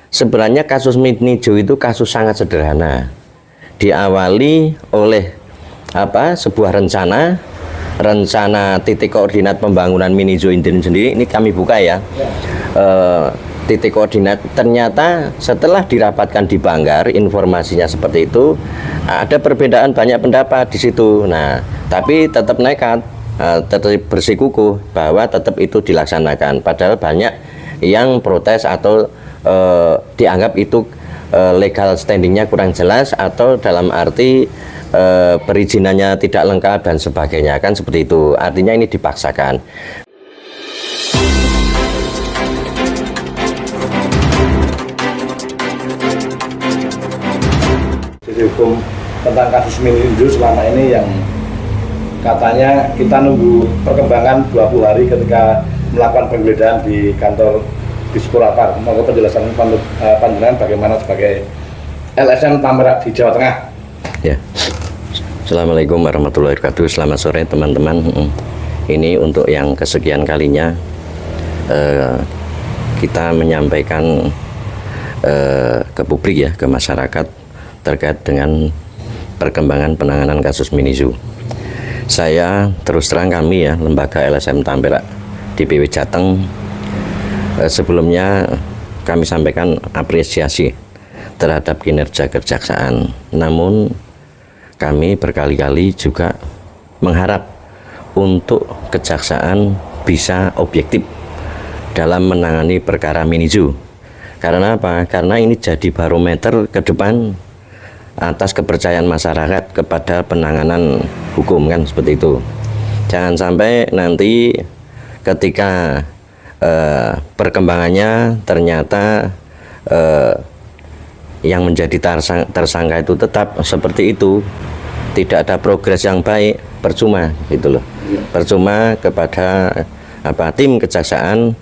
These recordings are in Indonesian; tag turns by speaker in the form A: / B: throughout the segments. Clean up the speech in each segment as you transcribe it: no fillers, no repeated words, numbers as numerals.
A: sebenarnya kasus Minijo itu kasus sangat sederhana. Diawali oleh sebuah rencana titik koordinat pembangunan Minijo ini sendiri. Ini kami buka ya. Titik koordinat, ternyata setelah dirapatkan di Banggar, informasinya seperti itu, ada perbedaan banyak pendapat di situ. Nah, tapi tetap nekat, tetap bersikukuh bahwa tetap itu dilaksanakan. Padahal banyak yang protes atau dianggap itu legal standingnya kurang jelas, atau dalam arti perizinannya tidak lengkap dan sebagainya, kan seperti itu. Artinya ini dipaksakan.
B: Hukum tentang kasus Minijo selama ini yang katanya kita nunggu perkembangan 20 hari ketika melakukan penggeledahan di kantor Disporapar. Mau penjelasan panjenengan bagaimana sebagai LSM Tambrak di Jawa Tengah?
A: Ya. Assalamualaikum warahmatullahi wabarakatuh. Selamat sore teman-teman. Ini untuk yang kesekian kalinya kita menyampaikan ke publik ya, ke masyarakat terkait dengan perkembangan penanganan kasus Minijo. Saya terus terang, kami ya, lembaga LSM Tambrak DPW Jateng, sebelumnya kami sampaikan apresiasi terhadap kinerja kejaksaan. Namun kami berkali-kali juga mengharap untuk kejaksaan bisa objektif dalam menangani perkara Minijo. Karena apa? Karena ini jadi barometer ke depan atas kepercayaan masyarakat kepada penanganan hukum, kan seperti itu. Jangan sampai nanti ketika perkembangannya ternyata yang menjadi tersangka itu tetap seperti itu, tidak ada progres yang baik, percuma gitu loh. Percuma kepada tim kejaksaan,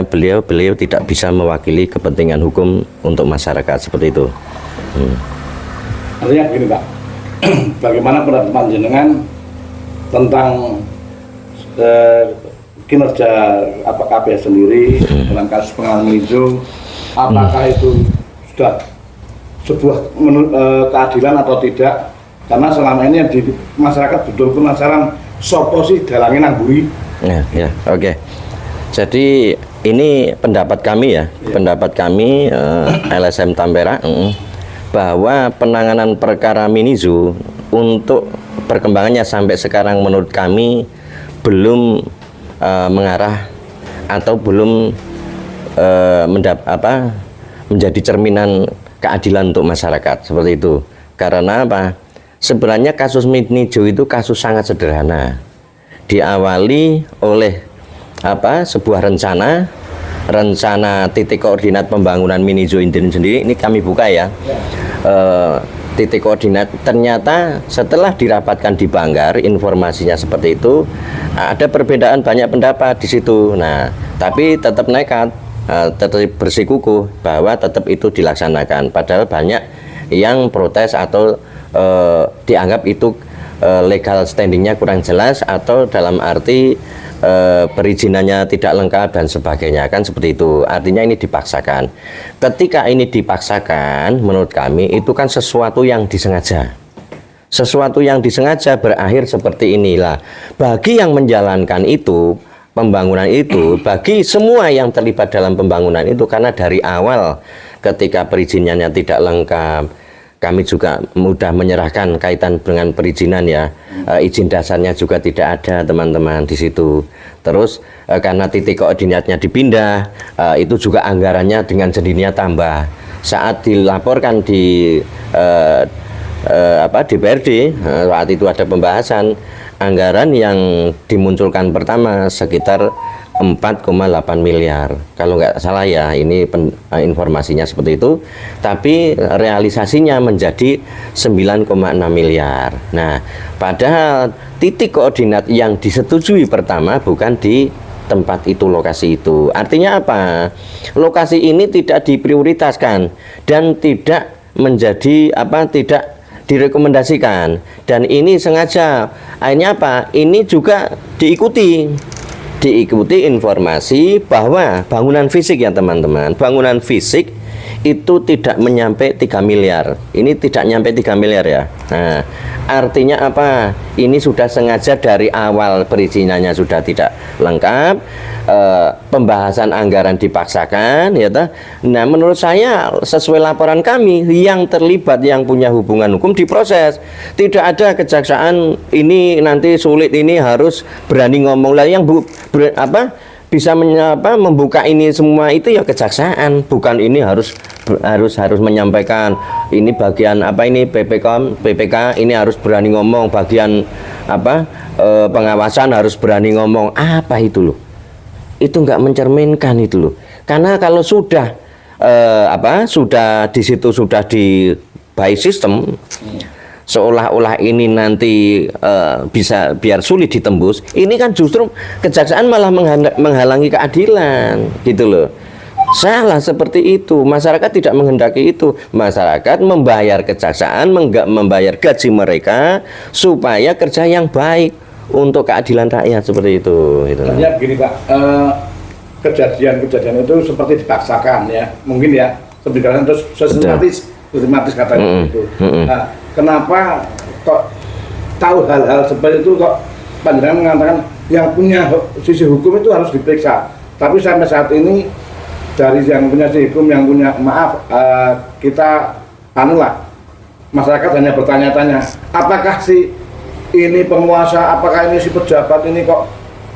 A: beliau tidak bisa mewakili kepentingan hukum untuk masyarakat, seperti itu.
B: Artinya begini Pak, bagaimana pendapat panjenengan tentang kinerja KPS sendiri dalam kasus penanganan Minijo? Apakah itu sudah sebuah keadilan atau tidak? Karena selama ini di masyarakat betul penasaran sopo sih dalangnya nang buri.
A: Ya, oke. Jadi ini pendapat kami ya, pendapat kami LSM Tambrak, bahwa penanganan perkara Minijo untuk perkembangannya sampai sekarang menurut kami belum mengarah atau belum menjadi cerminan keadilan untuk masyarakat, seperti itu. Karena apa? Sebenarnya kasus Minijo itu kasus sangat sederhana. Diawali oleh sebuah rencana titik koordinat pembangunan Minijo ini sendiri. Ini kami buka ya. Titik koordinat, ternyata setelah dirapatkan di Banggar, informasinya seperti itu, ada perbedaan banyak pendapat di situ. Nah, tapi tetap nekat, tetap bersikukuh bahwa tetap itu dilaksanakan. Padahal banyak yang protes atau dianggap itu legal standingnya kurang jelas, atau dalam arti perizinannya tidak lengkap dan sebagainya, kan seperti itu. Artinya ini dipaksakan. Ketika ini dipaksakan, menurut kami itu kan sesuatu yang disengaja. Sesuatu yang disengaja berakhir seperti inilah. Bagi yang menjalankan itu, pembangunan itu, bagi semua yang terlibat dalam pembangunan itu, karena dari awal ketika perizinannya tidak lengkap, kami juga mudah menyerahkan kaitan dengan perizinan ya, izin dasarnya juga tidak ada teman-teman di situ. Terus karena titik koordinatnya dipindah, itu juga anggarannya dengan sendirinya tambah. Saat dilaporkan di DPRD, saat itu ada pembahasan anggaran yang dimunculkan pertama sekitar 4,8 miliar kalau nggak salah ya, ini informasinya seperti itu, tapi realisasinya menjadi 9,6 miliar. Nah, padahal titik koordinat yang disetujui pertama bukan di tempat itu, lokasi itu. Artinya apa? Lokasi ini tidak diprioritaskan dan tidak menjadi tidak direkomendasikan, dan ini sengaja. Akhirnya apa? Ini juga diikuti informasi bahwa bangunan fisik ya teman-teman, bangunan fisik itu tidak menyampai 3 miliar. Ini tidak nyampe 3 miliar ya. Nah, artinya apa? Ini sudah sengaja dari awal perizinannya sudah tidak lengkap, pembahasan anggaran dipaksakan, ya toh. Nah, menurut saya sesuai laporan kami, yang terlibat yang punya hubungan hukum diproses. Tidak ada kejaksaan ini nanti sulit, ini harus berani ngomong lah yang bisa membuka ini semua itu ya kejaksaan, bukan ini harus menyampaikan ini bagian ini PPK ini harus berani ngomong, bagian pengawasan harus berani ngomong, apa itu loh, itu nggak mencerminkan itu loh. Karena kalau sudah sudah di situ sudah di by system, seolah-olah ini nanti bisa biar sulit ditembus, ini kan justru kejaksaan malah menghalangi keadilan gitu loh. Salah seperti itu, masyarakat tidak menghendaki itu. Masyarakat membayar kejaksaan, membayar gaji mereka supaya kerja yang baik untuk keadilan rakyat, seperti itu.
B: Artinya begini Pak, kejadian-kejadian itu seperti dipaksakan ya, mungkin ya, sebenarnya terus sistematis katanya itu. Nah, kenapa kok tahu hal-hal seperti itu kok panjenengan mengatakan yang punya sisi hukum itu harus diperiksa, tapi sampai saat ini dari yang punya sisi hukum, yang punya kita masyarakat hanya bertanya-tanya, apakah si ini penguasa, apakah ini si pejabat ini kok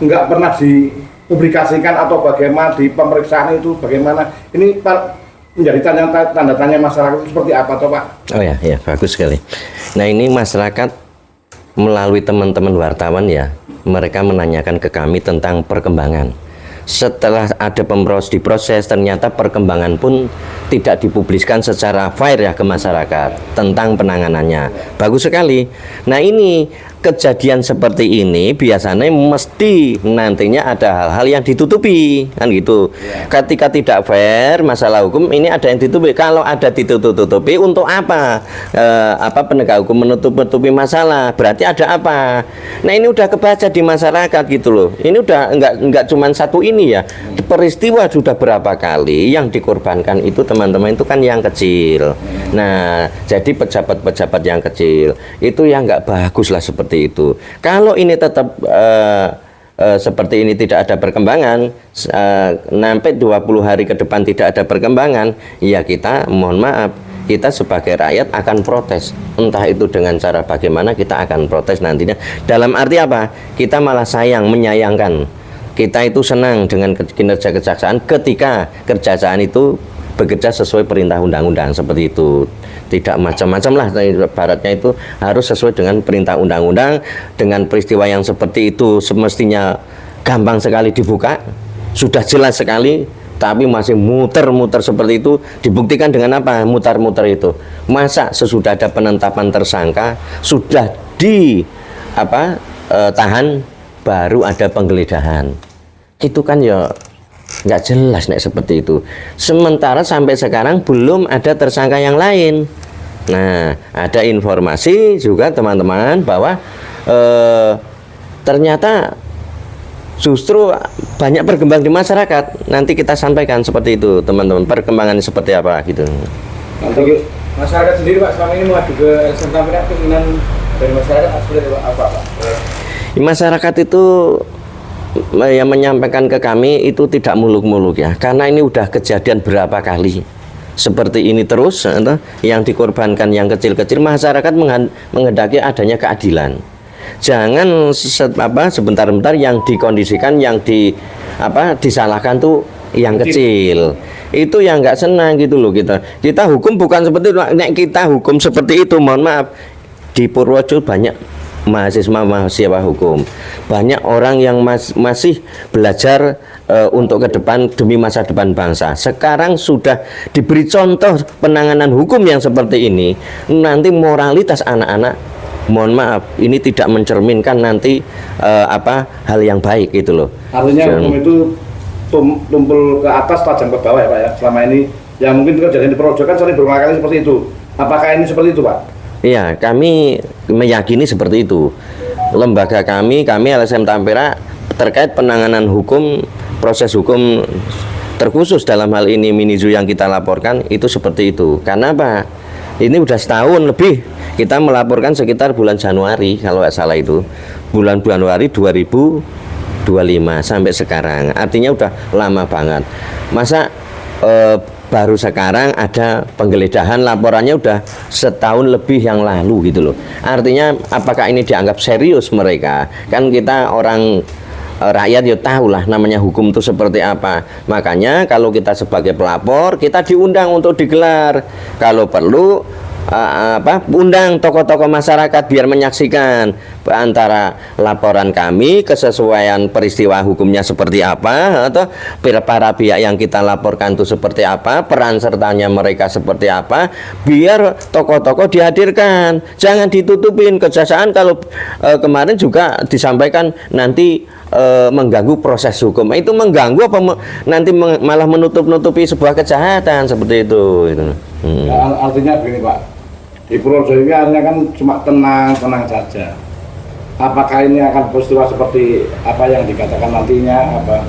B: nggak pernah dipublikasikan atau bagaimana di pemeriksaan itu bagaimana ini menjadi tanda tanya masyarakat itu seperti apa toh Pak?
A: Oh ya, bagus sekali. Nah, ini masyarakat melalui teman-teman wartawan ya, mereka menanyakan ke kami tentang perkembangan. Setelah ada diproses, ternyata perkembangan pun tidak dipubliskan secara fair ya ke masyarakat tentang penanganannya. Bagus sekali. Nah, ini kejadian seperti ini biasanya mesti nantinya ada hal-hal yang ditutupi, kan gitu. Ketika tidak fair masalah hukum ini ada yang ditutupi. Kalau ada ditutupi untuk apa? Penegak hukum menutupi masalah, berarti ada apa? Nah, ini udah kebaca di masyarakat gitu loh. Ini udah enggak cuma satu ini ya. Peristiwa sudah berapa kali yang dikorbankan itu teman-teman itu kan yang kecil. Nah, jadi pejabat-pejabat yang kecil itu yang nggak bagus lah seperti itu. Kalau ini tetap seperti ini tidak ada perkembangan, sampai 20 hari ke depan tidak ada perkembangan, ya kita mohon maaf, kita sebagai rakyat akan protes. Entah itu dengan cara bagaimana kita akan protes nantinya. Dalam arti apa? Kita malah menyayangkan. Kita itu senang dengan kinerja kejaksaan ketika kejaksaan itu bekerja sesuai perintah undang-undang seperti itu. Tidak macam-macam lah, baratnya itu harus sesuai dengan perintah undang-undang. Dengan peristiwa yang seperti itu semestinya gampang sekali dibuka, sudah jelas sekali, tapi masih muter-muter seperti itu. Dibuktikan dengan apa muter-muter itu? Masa sesudah ada penetapan tersangka sudah tahan baru ada penggeledahan? Itu kan ya nggak jelas nek seperti itu. Sementara sampai sekarang belum ada tersangka yang lain. Nah, ada informasi juga teman-teman bahwa ternyata justru banyak berkembang di masyarakat. Nanti kita sampaikan seperti itu teman-teman, perkembangannya seperti apa gitu.
B: Nanti masyarakat sendiri Pak selama ini mengadu ke LSM Tampera, keinginan dari masyarakat seperti apa Pak?
A: Masyarakat itu yang menyampaikan ke kami itu tidak muluk-muluk ya, karena ini udah kejadian berapa kali seperti ini terus, yang dikorbankan yang kecil-kecil. Masyarakat menghendaki adanya keadilan. Jangan sebentar-bentar yang dikondisikan, yang disalahkan tuh yang kecil. Itu yang nggak senang gitu loh kita hukum bukan seperti itu. Nek kita hukum seperti itu, mohon maaf, di Purworejo banyak mahasiswa hukum, banyak orang yang masih belajar untuk ke depan demi masa depan bangsa. Sekarang sudah diberi contoh penanganan hukum yang seperti ini, nanti moralitas anak-anak, mohon maaf, ini tidak mencerminkan nanti hal yang baik gitu loh.
B: Artinya hukum itu tumpul ke atas tajam ke bawah ya Pak ya. Selama ini yang mungkin kejadian di Purworejo kan sering berulang kali seperti itu. Apakah ini seperti itu Pak?
A: Iya, kami meyakini seperti itu. Lembaga kami LSM Tampera terkait penanganan hukum, proses hukum terkhusus dalam hal ini Minizu yang kita laporkan itu seperti itu. Karena apa? Ini udah setahun lebih kita melaporkan sekitar bulan Januari kalau nggak salah itu, bulan Januari 2025 sampai sekarang. Artinya udah lama banget. Masa baru sekarang ada penggeledahan, laporannya udah setahun lebih yang lalu gitu loh. Artinya apakah ini dianggap serius mereka? Kan kita orang rakyat ya tahu lah namanya hukum itu seperti apa. Makanya kalau kita sebagai pelapor kita diundang untuk digelar. Kalau perlu undang tokoh-tokoh masyarakat biar menyaksikan antara laporan kami, kesesuaian peristiwa hukumnya seperti apa, atau para pihak yang kita laporkan itu seperti apa, peran sertanya mereka seperti apa, biar tokoh-tokoh dihadirkan. Jangan ditutupin. Kejaksaan kalau kemarin juga disampaikan nanti mengganggu proses hukum. Itu mengganggu apa nanti malah menutup-nutupi sebuah kejahatan seperti itu.
B: Artinya begini Pak, di Purworejo ini artinya kan cuma tenang saja. Apakah ini akan peristiwa seperti apa yang dikatakan nantinya, apa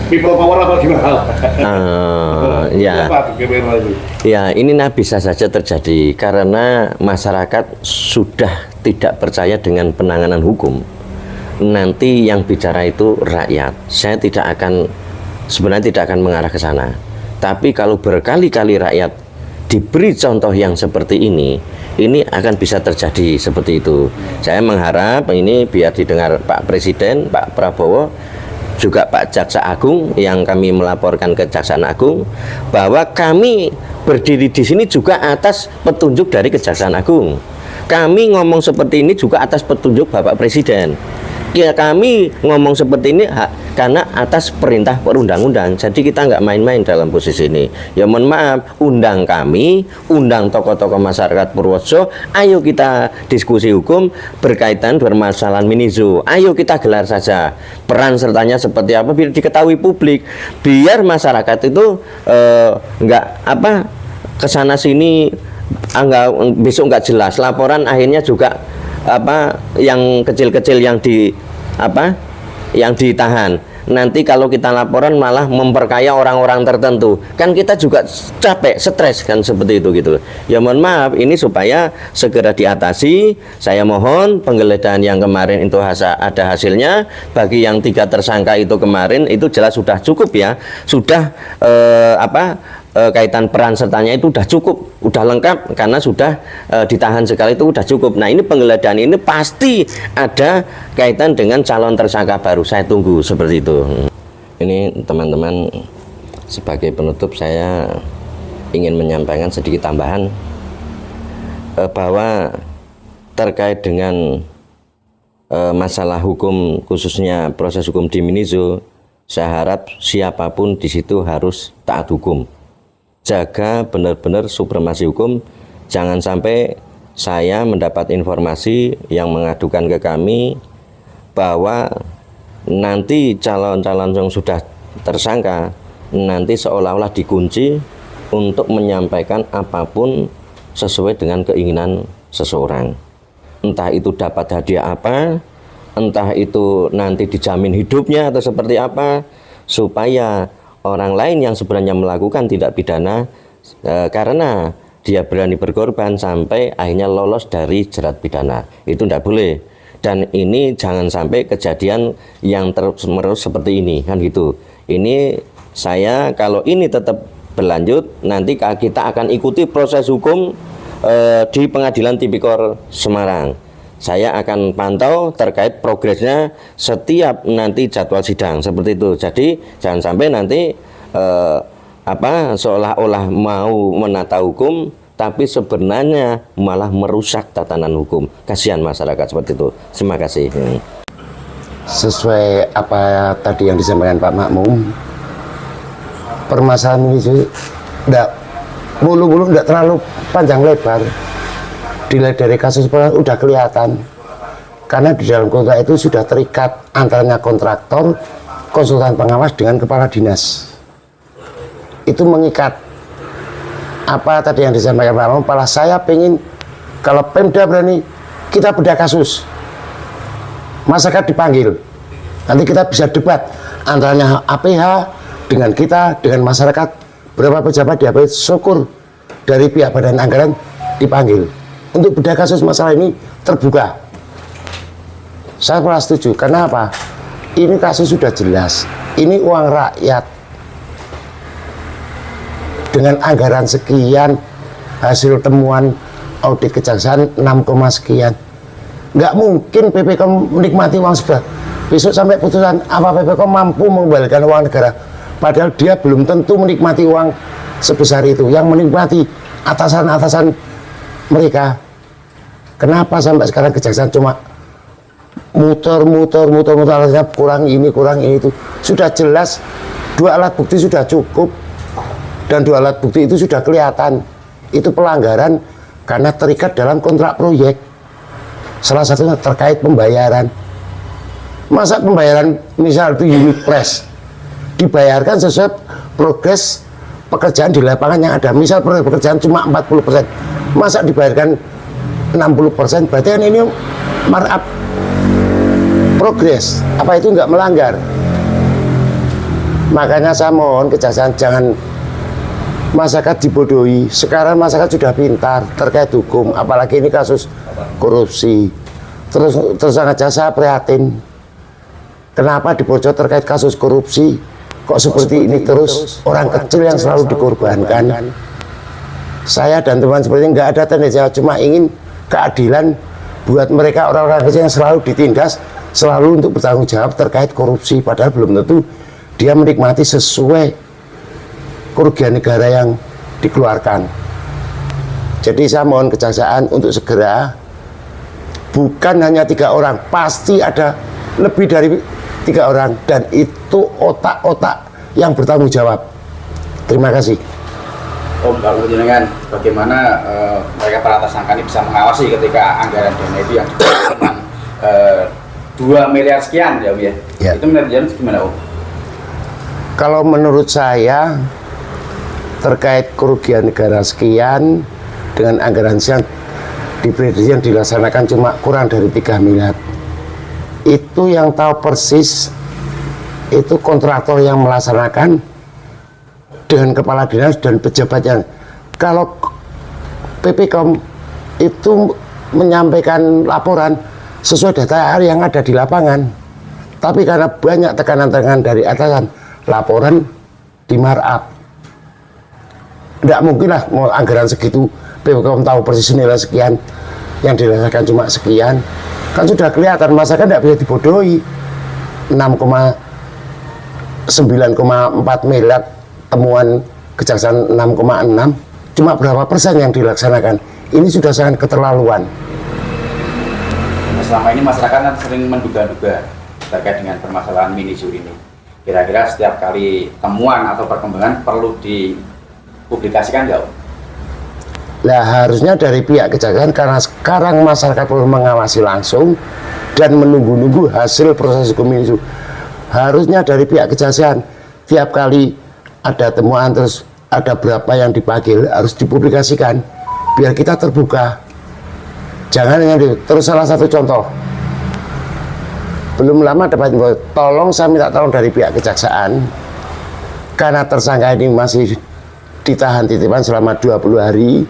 B: people power apa gimana?
A: Ya, ya ini bisa saja terjadi karena masyarakat sudah tidak percaya dengan penanganan hukum. Nanti yang bicara itu rakyat. Saya sebenarnya tidak akan mengarah ke sana. Tapi kalau berkali-kali rakyat diberi contoh yang seperti ini akan bisa terjadi seperti itu. Saya mengharap ini biar didengar Pak Presiden, Pak Prabowo, juga Pak Jaksa Agung yang kami melaporkan ke Kejaksaan Agung, bahwa kami berdiri di sini juga atas petunjuk dari Kejaksaan Agung. Kami ngomong seperti ini juga atas petunjuk Bapak Presiden. Ya, kami ngomong seperti ini karena atas perintah perundang-undang. Jadi kita nggak main-main dalam posisi ini. Ya mohon maaf, undang kami, undang tokoh-tokoh masyarakat Purworejo. Ayo kita diskusi hukum berkaitan bermasalahan Minizu. Ayo kita gelar saja. Peran sertanya seperti apa biar diketahui publik. Biar masyarakat itu nggak kesana sini besok nggak jelas. Laporan akhirnya juga yang kecil-kecil yang ditahan. Nanti kalau kita laporan malah memperkaya orang-orang tertentu. Kan kita juga capek, stres kan seperti itu gitu. Ya mohon maaf, ini supaya segera diatasi. Saya mohon penggeledahan yang kemarin itu ada hasilnya. Bagi yang 3 tersangka itu kemarin itu jelas sudah cukup ya. Sudah kaitan peran sertanya itu udah cukup, udah lengkap karena sudah ditahan sekali itu udah cukup. Nah ini penggeledahan ini pasti ada kaitan dengan calon tersangka baru. Saya tunggu seperti itu. Ini teman-teman, sebagai penutup saya ingin menyampaikan sedikit tambahan bahwa terkait dengan masalah hukum, khususnya proses hukum di Minizu, saya harap siapapun di situ harus taat hukum. Jaga benar-benar supremasi hukum. Jangan sampai saya mendapat informasi yang mengadukan ke kami bahwa nanti calon-calon yang sudah tersangka nanti seolah-olah dikunci untuk menyampaikan apapun sesuai dengan keinginan seseorang. Entah itu dapat hadiah apa, entah itu nanti dijamin hidupnya atau seperti apa, supaya orang lain yang sebenarnya melakukan tindak pidana karena dia berani berkorban sampai akhirnya lolos dari jerat pidana. Itu tidak boleh. Dan ini jangan sampai kejadian yang terus-menerus seperti ini kan gitu. Ini saya kalau ini tetap berlanjut nanti kita akan ikuti proses hukum di Pengadilan Tipikor Semarang. Saya akan pantau terkait progresnya setiap nanti jadwal sidang seperti itu. Jadi jangan sampai nanti seolah-olah mau menata hukum tapi sebenarnya malah merusak tatanan hukum. Kasihan masyarakat seperti itu. Terima kasih.
C: Sesuai apa tadi yang disampaikan Pak Makmum, permasalahan ini tidak bulu-bulu, tidak terlalu panjang lebar. Dilihat dari kasus udah kelihatan karena di dalam kontrak itu sudah terikat antaranya kontraktor, konsultan pengawas dengan kepala dinas. Itu mengikat. Apa tadi yang disampaikan Pak Ramon, malah saya pengen kalau Pemda berani kita bedah kasus, masyarakat dipanggil, nanti kita bisa debat antaranya APH dengan kita, dengan masyarakat, berapa pejabat diambil, syukur dari pihak badan anggaran dipanggil untuk bedah kasus masalah ini terbuka. Saya malah setuju. Karena apa? Ini kasus sudah jelas, ini uang rakyat dengan anggaran sekian, hasil temuan audit kejaksaan 6, sekian. Nggak mungkin PPK menikmati uang sebesar. Besok sampai putusan apa PPK mampu mengembalikan uang negara, padahal dia belum tentu menikmati uang sebesar itu. Yang menikmati atasan-atasan mereka. Kenapa sampai sekarang kejaksaan cuma muter alasnya kurang ini itu. Sudah jelas 2 alat bukti sudah cukup, dan 2 alat bukti itu sudah kelihatan itu pelanggaran karena terikat dalam kontrak proyek. Salah satunya terkait pembayaran. Masa pembayaran misal itu unit price dibayarkan sesuai progres pekerjaan di lapangan yang ada. Misal progres pekerjaan cuma 40%, masa dibayarkan 60%? Berarti kan ini markup progres. Apa itu nggak melanggar? Makanya saya mohon kejaksaan jangan masyarakat dibodohi. Sekarang masyarakat sudah pintar terkait hukum, apalagi ini kasus korupsi. Terus sangat saya prihatin. Kenapa dibocor terkait kasus korupsi? Kok seperti ini terus? Orang kecil yang selalu dikorbankan. Saya dan teman seperti ini nggak ada tendensi, cuma ingin keadilan buat mereka orang-orang kecil yang selalu ditindas, selalu untuk bertanggung jawab terkait korupsi. Padahal belum tentu dia menikmati sesuai kerugian negara yang dikeluarkan. Jadi saya mohon kejaksaan untuk segera, bukan hanya 3 orang, pasti ada lebih dari 3 orang, dan itu otak-otak yang bertanggung jawab. Terima kasih.
D: Om, kalau dengan bagaimana mereka para tersangka ini bisa mengawasi ketika anggaran dana itu yang cuma 2 miliar sekian ya Om ya? Ya. Itu menurut gimana Om?
C: Kalau menurut saya terkait kerugian negara sekian dengan anggaran sekian, diprediksi yang dilaksanakan cuma kurang dari 3 miliar. Itu yang tahu persis itu kontraktor yang melaksanakan dengan kepala dinas dan pejabat yang. Kalau PPKOM itu menyampaikan laporan sesuai data yang ada di lapangan, tapi karena banyak tekanan-tekanan dari atasan, laporan di markup. Tidak mungkin lah mau anggaran segitu PPKOM tahu persis nilai sekian, yang dirasakan cuma sekian. Kan sudah kelihatan, masyarakat tidak bisa dibodohi. 9,4 miliar temuan kejaksaan 6,6, cuma berapa persen yang dilaksanakan? Ini sudah sangat keterlaluan.
D: Selama ini masyarakat kan sering menduga-duga terkait dengan permasalahan Mini Zoo ini. Kira-kira setiap kali temuan atau perkembangan perlu dipublikasikan nggak?
C: Nah, harusnya dari pihak kejaksaan, karena sekarang masyarakat perlu mengawasi langsung dan menunggu-nunggu hasil proses hukum ini. Harusnya dari pihak kejaksaan tiap kali ada temuan terus ada berapa yang dipanggil harus dipublikasikan biar kita terbuka. Jangan hanya terus. Salah satu contoh, belum lama dapat info, tolong saya minta tolong dari pihak kejaksaan, karena tersangka ini masih ditahan titipan selama 20 hari.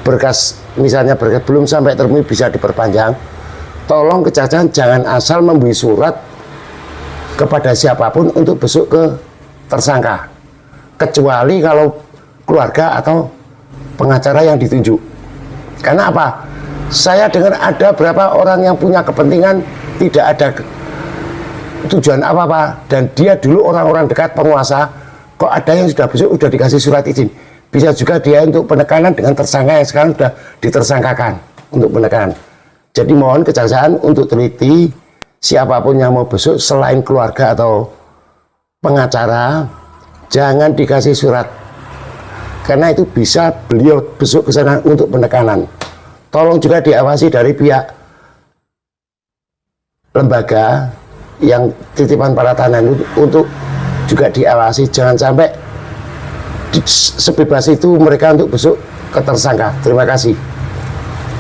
C: Berkas, misalnya berkas belum sampai terpenuhi bisa diperpanjang. Tolong kejaksaan jangan asal memberi surat kepada siapapun untuk besok ke tersangka, kecuali kalau keluarga atau pengacara yang ditunjuk. Karena apa? Saya dengar ada berapa orang yang punya kepentingan, tidak ada tujuan apa-apa, dan dia dulu orang-orang dekat penguasa, kok ada yang sudah besok sudah dikasih surat izin. Bisa juga dia untuk penekanan dengan tersangka yang sekarang sudah ditersangkakan untuk penekanan. Jadi mohon kejaksaan untuk teliti siapapun yang mau besok selain keluarga atau pengacara, jangan dikasih surat. Karena itu bisa beliau besok ke sana untuk penekanan. Tolong juga diawasi dari pihak lembaga yang titipan para tahanan untuk juga diawasi, jangan sampai sebebas itu mereka untuk besok ke tersangka. Terima kasih.